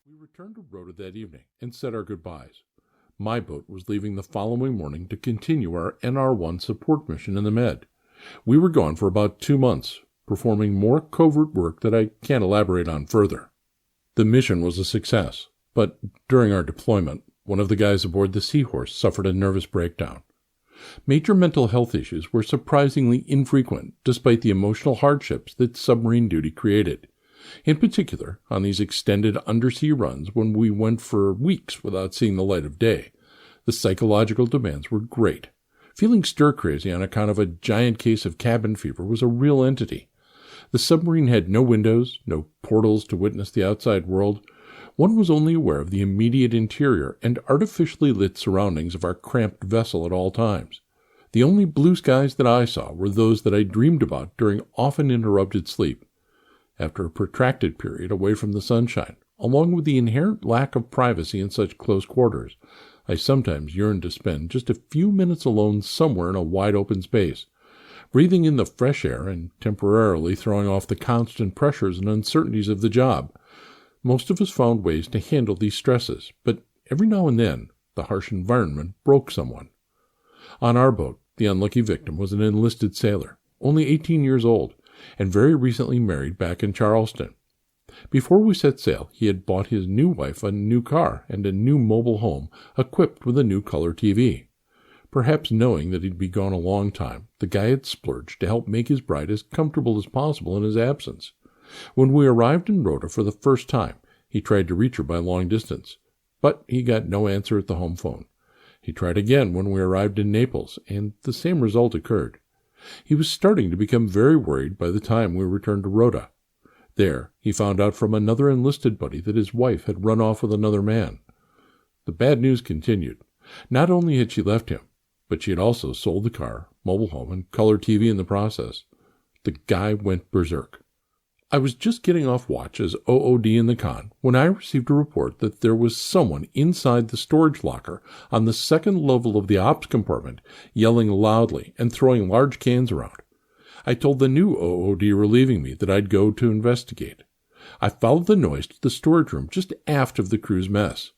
We returned to Rhoda that evening and said our goodbyes. My boat was leaving the following morning to continue our NR-1 support mission in the Med. We were gone for about 2 months, performing more covert work that I can't elaborate on further. The mission was a success, but during our deployment, one of the guys aboard the Seahorse suffered a nervous breakdown. Major mental health issues were surprisingly infrequent, despite the emotional hardships that submarine duty created. In particular, on these extended undersea runs when we went for weeks without seeing the light of day, the psychological demands were great. Feeling stir-crazy on account of a giant case of cabin fever was a real entity. The submarine had no windows, no portals to witness the outside world. One was only aware of the immediate interior and artificially lit surroundings of our cramped vessel at all times. The only blue skies that I saw were those that I dreamed about during often interrupted sleep. After a protracted period away from the sunshine, along with the inherent lack of privacy in such close quarters, I sometimes yearned to spend just a few minutes alone somewhere in a wide open space, breathing in the fresh air and temporarily throwing off the constant pressures and uncertainties of the job. Most of us found ways to handle these stresses, but every now and then, the harsh environment broke someone. On our boat, the unlucky victim was an enlisted sailor, only 18 years old, and very recently married back in Charleston. Before we set sail, he had bought his new wife a new car and a new mobile home equipped with a new color TV. Perhaps knowing that he'd be gone a long time, the guy had splurged to help make his bride as comfortable as possible in his absence. When we arrived in Rhoda for the first time, he tried to reach her by long distance, but he got no answer at the home phone. He tried again when we arrived in Naples, and the same result occurred. He was starting to become very worried by the time we returned to Rhoda. There, he found out from another enlisted buddy that his wife had run off with another man. The bad news continued. Not only had she left him, but she had also sold the car, mobile home, and color TV in the process. The guy went berserk. I was just getting off watch as OOD in the con when I received a report that there was someone inside the storage locker on the second level of the ops compartment yelling loudly and throwing large cans around. I told the new OOD relieving me that I'd go to investigate. I followed the noise to the storage room just aft of the crew's mess.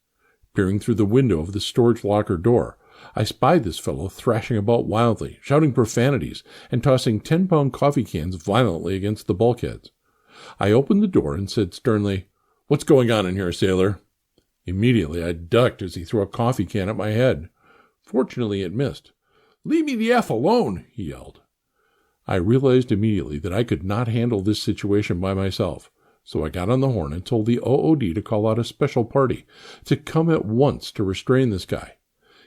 Peering through the window of the storage locker door, I spied this fellow thrashing about wildly, shouting profanities, and tossing 10-pound coffee cans violently against the bulkheads. I opened the door and said sternly, "What's going on in here, sailor?" Immediately I ducked as he threw a coffee can at my head. Fortunately it missed. "Leave me the F alone," he yelled. I realized immediately that I could not handle this situation by myself, so I got on the horn and told the OOD to call out a special party to come at once to restrain this guy.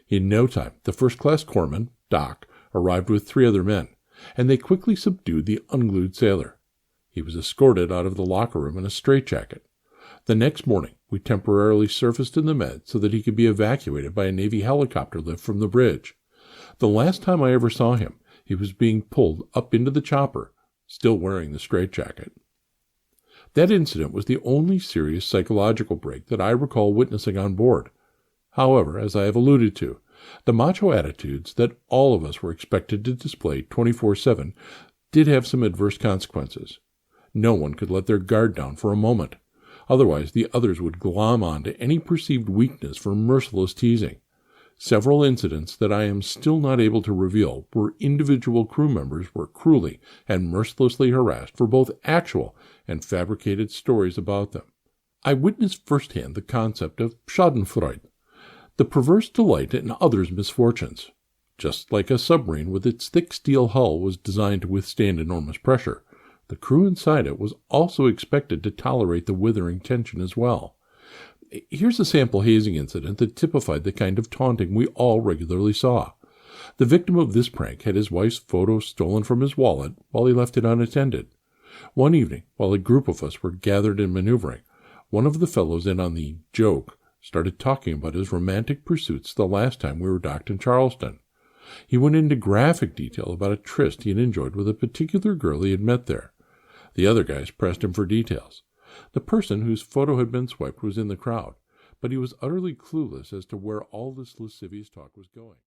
In no time, the first-class corpsman, Doc, arrived with 3 other men, and they quickly subdued the unglued sailor. He was escorted out of the locker room in a straitjacket. The next morning, we temporarily surfaced in the Med so that he could be evacuated by a Navy helicopter lift from the bridge. The last time I ever saw him, he was being pulled up into the chopper, still wearing the straitjacket. That incident was the only serious psychological break that I recall witnessing on board. However, as I have alluded to, the macho attitudes that all of us were expected to display 24/7 did have some adverse consequences. No one could let their guard down for a moment. Otherwise, the others would glom on to any perceived weakness for merciless teasing. Several incidents that I am still not able to reveal where individual crew members were cruelly and mercilessly harassed for both actual and fabricated stories about them. I witnessed firsthand the concept of schadenfreude, the perverse delight in others' misfortunes. Just like a submarine with its thick steel hull was designed to withstand enormous pressure, the crew inside it was also expected to tolerate the withering tension as well. Here's a sample hazing incident that typified the kind of taunting we all regularly saw. The victim of this prank had his wife's photo stolen from his wallet while he left it unattended. One evening, while a group of us were gathered and maneuvering, one of the fellows in on the joke started talking about his romantic pursuits the last time we were docked in Charleston. He went into graphic detail about a tryst he had enjoyed with a particular girl he had met there. The other guys pressed him for details. The person whose photo had been swiped was in the crowd, but he was utterly clueless as to where all this lascivious talk was going.